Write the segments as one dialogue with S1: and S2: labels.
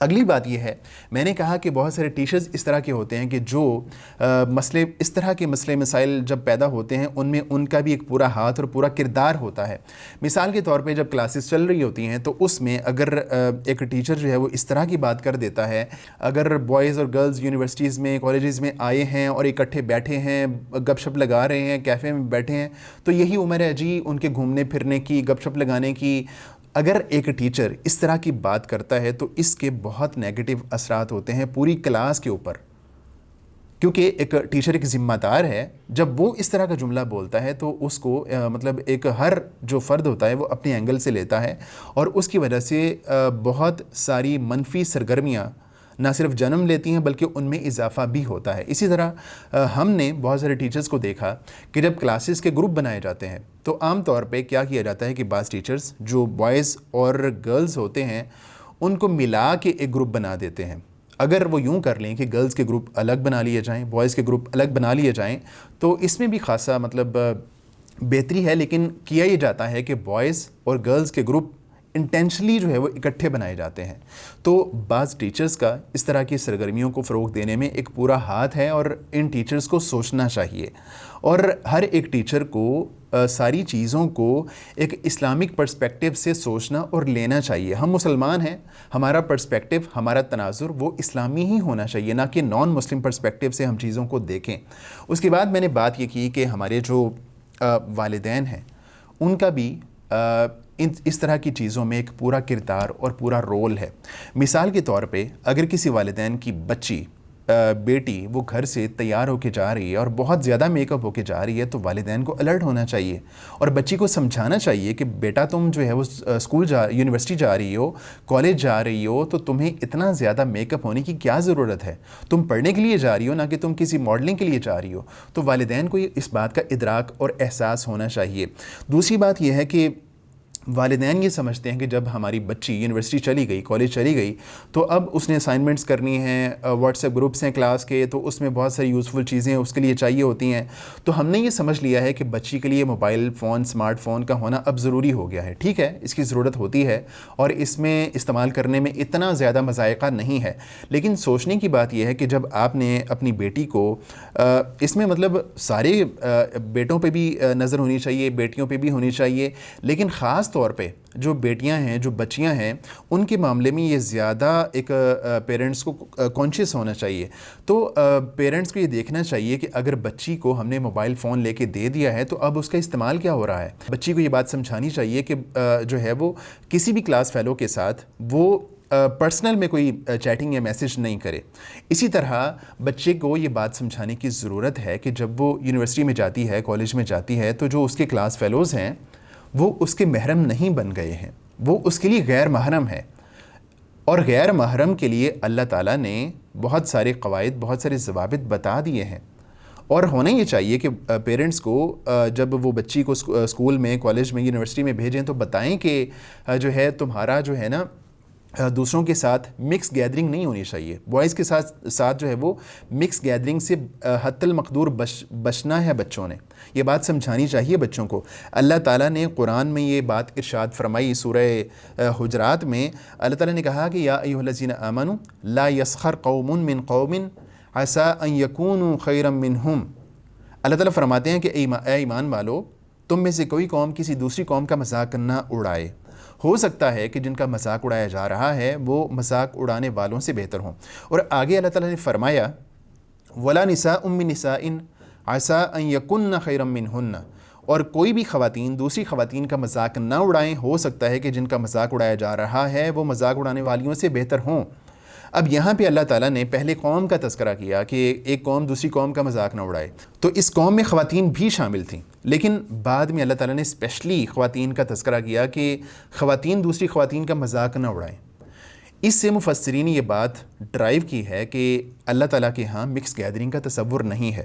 S1: اگلی بات یہ ہے، میں نے کہا کہ بہت سارے ٹیچرز اس طرح کے ہوتے ہیں کہ جو مسئلے، اس طرح کے مسئلے مسائل جب پیدا ہوتے ہیں ان میں ان کا بھی ایک پورا ہاتھ اور پورا کردار ہوتا ہے۔ مثال کے طور پہ جب کلاسز چل رہی ہوتی ہیں تو اس میں اگر ایک ٹیچر جو ہے وہ اس طرح کی بات کر دیتا ہے، اگر بوائز اور گرلز یونیورسٹیز میں کالجز میں آئے ہیں اور اکٹھے بیٹھے ہیں، گپ شپ لگا رہے ہیں، کیفے میں بیٹھے ہیں، تو یہی عمر ہے جی ان کے گھومنے پھرنے کی، گپ شپ لگانے کی۔ اگر ایک ٹیچر اس طرح کی بات کرتا ہے تو اس کے بہت نیگیٹو اثرات ہوتے ہیں پوری کلاس کے اوپر، کیونکہ ایک ٹیچر ایک ذمہ دار ہے، جب وہ اس طرح کا جملہ بولتا ہے تو اس کو مطلب ایک ہر جو فرد ہوتا ہے وہ اپنے اینگل سے لیتا ہے، اور اس کی وجہ سے بہت ساری منفی سرگرمیاں نہ صرف جنم لیتی ہیں بلکہ ان میں اضافہ بھی ہوتا ہے۔ اسی طرح ہم نے بہت سارے ٹیچرز کو دیکھا کہ جب کلاسز کے گروپ بنائے جاتے ہیں تو عام طور پہ کیا کیا جاتا ہے کہ بعض ٹیچرز جو بوائز اور گرلز ہوتے ہیں ان کو ملا کے ایک گروپ بنا دیتے ہیں۔ اگر وہ یوں کر لیں کہ گرلز کے گروپ الگ بنا لیے جائیں، بوائز کے گروپ الگ بنا لیے جائیں، تو اس میں بھی خاصا مطلب بہتری ہے، لیکن کیا یہ جاتا ہے کہ بوائز اور گرلز کے گروپ انٹینشنلی جو ہے وہ اکٹھے بنائے جاتے ہیں۔ تو بعض ٹیچرز کا اس طرح کی سرگرمیوں کو فروغ دینے میں ایک پورا ہاتھ ہے، اور ان ٹیچرز کو سوچنا چاہیے، اور ہر ایک ٹیچر کو ساری چیزوں کو ایک اسلامک پرسپیکٹیو سے سوچنا اور لینا چاہیے۔ ہم مسلمان ہیں، ہمارا پرسپیکٹیو، ہمارا تناظر وہ اسلامی ہی ہونا چاہیے، نہ کہ نان مسلم پرسپیکٹیو سے ہم چیزوں کو دیکھیں۔ اس کے بعد میں نے بات یہ کی کہ ہمارے جو والدین ہیں ان کا بھی اس طرح کی چیزوں میں ایک پورا کردار اور پورا رول ہے۔ مثال کے طور پہ اگر کسی والدین کی بچی بیٹی وہ گھر سے تیار ہو کے جا رہی ہے اور بہت زیادہ میک اپ ہو کے جا رہی ہے تو والدین کو الرٹ ہونا چاہیے اور بچی کو سمجھانا چاہیے کہ بیٹا تم جو ہے وہ یونیورسٹی جا رہی ہو، کالج جا رہی ہو، تو تمہیں اتنا زیادہ میک اپ ہونے کی کیا ضرورت ہے؟ تم پڑھنے کے لیے جا رہی ہو، نہ کہ تم کسی ماڈلنگ کے لیے جا رہی ہو۔ تو والدین کو اس بات کا ادراک اور احساس ہونا چاہیے۔ دوسری بات یہ ہے کہ والدین یہ سمجھتے ہیں کہ جب ہماری بچی یونیورسٹی چلی گئی، کالج چلی گئی، تو اب اس نے اسائنمنٹس کرنی ہیں، واٹس ایپ گروپس ہیں کلاس کے، تو اس میں بہت ساری یوزفل چیزیں اس کے لیے چاہیے ہوتی ہیں۔ تو ہم نے یہ سمجھ لیا ہے کہ بچی کے لیے موبائل فون، اسمارٹ فون کا ہونا اب ضروری ہو گیا ہے۔ ٹھیک ہے، اس کی ضرورت ہوتی ہے اور اس میں استعمال کرنے میں اتنا زیادہ مذائقہ نہیں ہے، لیکن سوچنے کی بات یہ ہے کہ جب آپ نے اپنی بیٹی کو اس میں مطلب سارے بیٹوں پہ بھی نظر ہونی چاہیے، بیٹیوں پہ بھی ہونی چاہیے، لیکن خاص طور پہ جو بیٹیاں ہیں، جو بچیاں ہیں، ان کے معاملے میں یہ زیادہ ایک پیرنٹس کو کانشیس ہونا چاہیے۔ تو پیرنٹس کو یہ دیکھنا چاہیے کہ اگر بچی کو ہم نے موبائل فون لے کے دے دیا ہے تو اب اس کا استعمال کیا ہو رہا ہے۔ بچی کو یہ بات سمجھانی چاہیے کہ جو ہے وہ کسی بھی کلاس فیلو کے ساتھ وہ پرسنل میں کوئی چیٹنگ یا میسج نہیں کرے۔ اسی طرح بچے کو یہ بات سمجھانے کی ضرورت ہے کہ جب وہ یونیورسٹی میں جاتی ہے، کالج میں جاتی ہے، تو جو اس کے کلاس فیلوز ہیں وہ اس کے محرم نہیں بن گئے ہیں، وہ اس کے لیے غیر محرم ہے، اور غیر محرم کے لیے اللہ تعالیٰ نے بہت سارے قواعد، بہت سارے ضوابط بتا دیے ہیں۔ اور ہونا یہ چاہیے کہ پیرنٹس کو جب وہ بچی کو اسکول میں، کالج میں، یونیورسٹی میں بھیجیں تو بتائیں کہ جو ہے تمہارا جو ہے نا دوسروں کے ساتھ مکس گیدرنگ نہیں ہونی چاہیے۔ بوائز کے ساتھ جو ہے وہ مکس گیدرنگ سے حتی المقدور بچنا ہے۔ بچوں نے یہ بات سمجھانی چاہیے بچوں کو۔ اللہ تعالیٰ نے قرآن میں یہ بات ارشاد فرمائی، سورہ حجرات میں اللہ تعالیٰ نے کہا کہ یا ایھا الذین آمنوا لا یسخر قوم من قوم عسى ان یکونوا خیرا منہم۔ اللہ تعالیٰ فرماتے ہیں کہ اے ایمان والو، تم میں سے کوئی قوم کسی دوسری قوم کا مذاق نہ اڑائے۔ ہو سکتا ہے کہ جن کا مذاق اڑایا جا رہا ہے وہ مذاق اڑانے والوں سے بہتر ہوں۔ اور آگے اللہ تعالیٰ نے فرمایا وَلَا نِسَاءٌ مِّن نِسَاءٍ عَسَىٰ أَن يَكُنَّ خَيْرًا مِّنْهُنَّ، اور کوئی بھی خواتین دوسری خواتین کا مذاق نہ اڑائیں، ہو سکتا ہے کہ جن کا مذاق اڑایا جا رہا ہے وہ مذاق اڑانے والیوں سے بہتر ہوں۔ اب یہاں پہ اللہ تعالیٰ نے پہلے قوم کا تذکرہ کیا کہ ایک قوم دوسری قوم کا مذاق نہ اڑائے، تو اس قوم میں خواتین بھی شامل تھیں، لیکن بعد میں اللہ تعالیٰ نے اسپیشلی خواتین کا تذکرہ کیا کہ خواتین دوسری خواتین کا مذاق نہ اڑائیں۔ اس سے مفسرین نے یہ بات ڈرائیو کی ہے کہ اللہ تعالیٰ کے ہاں مکس گیدرنگ کا تصور نہیں ہے،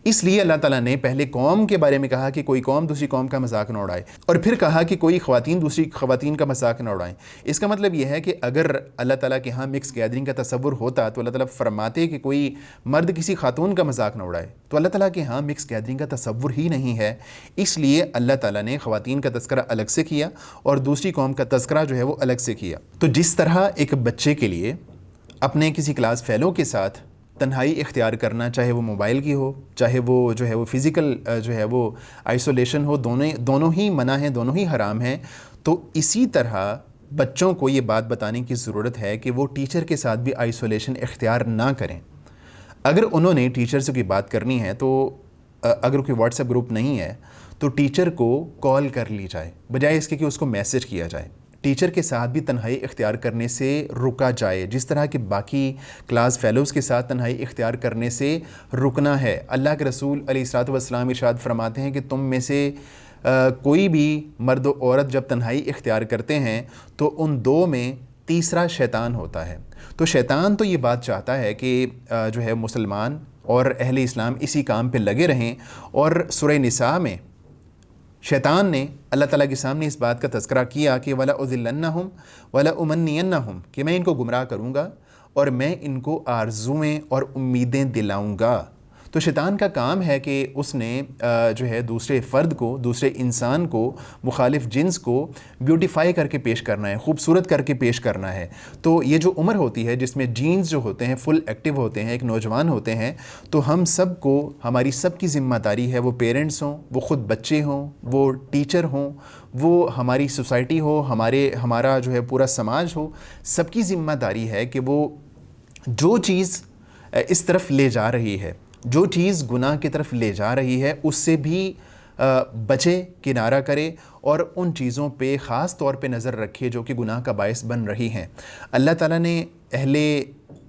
S1: اس لیے اللہ تعالیٰ نے پہلے قوم کے بارے میں کہا کہ کوئی قوم دوسری قوم کا مذاق نہ اڑائے، اور پھر کہا کہ کوئی خواتین دوسری خواتین کا مذاق نہ اڑائیں۔ اس کا مطلب یہ ہے کہ اگر اللہ تعالیٰ کے ہاں مکس گیدرنگ کا تصور ہوتا تو اللہ تعالیٰ فرماتے کہ کوئی مرد کسی خاتون کا مذاق نہ اڑائے، تو اللہ تعالیٰ کے ہاں مکس گیدرنگ کا تصور ہی نہیں ہے، اس لیے اللہ تعالیٰ نے خواتین کا تذکرہ الگ سے کیا اور دوسری قوم کا تذکرہ جو ہے وہ الگ سے کیا۔ تو جس طرح ایک بچے کے لیے اپنے کسی کلاس فیلو کے ساتھ تنہائی اختیار کرنا، چاہے وہ موبائل کی ہو، چاہے وہ جو ہے وہ فزیکل جو ہے وہ آئسولیشن ہو، دونوں ہی منع ہیں، دونوں ہی حرام ہیں. تو اسی طرح بچوں کو یہ بات بتانے کی ضرورت ہے کہ وہ ٹیچر کے ساتھ بھی آئسولیشن اختیار نہ کریں. اگر انہوں نے ٹیچر سے کوئی بات کرنی ہے تو اگر کوئی واٹس ایپ گروپ نہیں ہے تو ٹیچر کو کال کر لی جائے، بجائے اس کے کہ اس کو میسج کیا جائے. ٹیچر کے ساتھ بھی تنہائی اختیار کرنے سے رکا جائے، جس طرح کہ باقی کلاس فیلوز کے ساتھ تنہائی اختیار کرنے سے رکنا ہے. اللہ کے رسول علیہ الصلوۃ والسلام ارشاد فرماتے ہیں کہ تم میں سے کوئی بھی مرد و عورت جب تنہائی اختیار کرتے ہیں تو ان دو میں تیسرا شیطان ہوتا ہے. تو شیطان تو یہ بات چاہتا ہے کہ جو ہے مسلمان اور اہل اسلام اسی کام پہ لگے رہیں. اور سورہ نساء میں شیطان نے اللہ تعالیٰ کے سامنے اس بات کا تذکرہ کیا کہ وَلَأُضِلَّنَّهُمْ وَلَأُمَنِّيَنَّهُمْ، کہ میں ان کو گمراہ کروں گا اور میں ان کو آرزویں اور امیدیں دلاؤں گا. تو شیطان کا کام ہے کہ اس نے جو ہے دوسرے فرد کو، دوسرے انسان کو، مخالف جنس کو بیوٹیفائی کر کے پیش کرنا ہے، خوبصورت کر کے پیش کرنا ہے. تو یہ جو عمر ہوتی ہے جس میں جینز جو ہوتے ہیں فل ایکٹیو ہوتے ہیں، ایک نوجوان ہوتے ہیں، تو ہم سب کو، ہماری سب کی ذمہ داری ہے، وہ پیرنٹس ہوں، وہ خود بچے ہوں، وہ ٹیچر ہوں، وہ ہماری سوسائٹی ہو، ہمارا جو ہے پورا سماج ہو، سب کی ذمہ داری ہے کہ وہ جو چیز اس طرف لے جا رہی ہے، جو چیز گناہ کی طرف لے جا رہی ہے، اس سے بھی بچے، کنارہ کرے اور ان چیزوں پہ خاص طور پہ نظر رکھے جو کہ گناہ کا باعث بن رہی ہیں. اللہ تعالیٰ نے اہل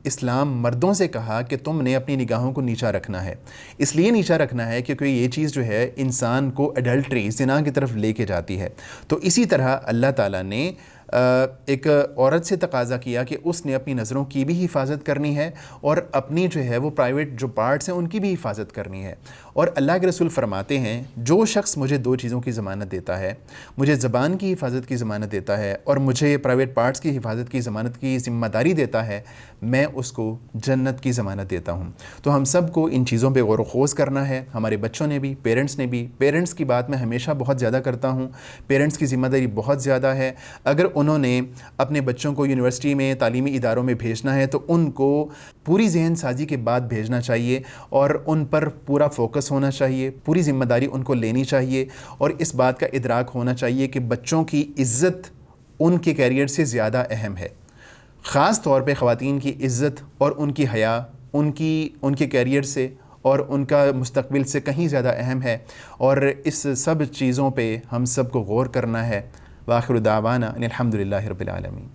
S1: اسلام مردوں سے کہا کہ تم نے اپنی نگاہوں کو نیچا رکھنا ہے. اس لیے نیچا رکھنا ہے کیونکہ یہ چیز جو ہے انسان کو ایڈلٹری، زنا کی طرف لے کے جاتی ہے. تو اسی طرح اللہ تعالیٰ نے ایک عورت سے تقاضا کیا کہ اس نے اپنی نظروں کی بھی حفاظت کرنی ہے اور اپنی جو ہے وہ پرائیویٹ جو پارٹس ہیں ان کی بھی حفاظت کرنی ہے. اور اللہ کے رسول فرماتے ہیں جو شخص مجھے دو چیزوں کی ضمانت دیتا ہے، مجھے زبان کی حفاظت کی ضمانت دیتا ہے اور مجھے پرائیویٹ پارٹس کی حفاظت کی ضمانت کی ذمہ داری دیتا ہے، میں اس کو جنت کی ضمانت دیتا ہوں. تو ہم سب کو ان چیزوں پہ غور و خوض کرنا ہے، ہمارے بچوں نے بھی، پیرنٹس نے بھی. پیرنٹس کی بات میں ہمیشہ بہت زیادہ کرتا ہوں، پیرنٹس کی ذمہ داری بہت زیادہ ہے. اگر انہوں نے اپنے بچوں کو یونیورسٹی میں، تعلیمی اداروں میں بھیجنا ہے تو ان کو پوری ذہن سازی کے بعد بھیجنا چاہیے اور ان پر پورا فوکس ہونا چاہیے، پوری ذمہ داری ان کو لینی چاہیے اور اس بات کا ادراک ہونا چاہیے کہ بچوں کی عزت ان کے کیریئر سے زیادہ اہم ہے. خاص طور پہ خواتین کی عزت اور ان کی حیا ان کے کیریئر سے اور ان کا مستقبل سے کہیں زیادہ اہم ہے. اور اس سب چیزوں پہ ہم سب کو غور کرنا ہے. وآخر دعوانا ان الحمد للہ رب العالمین.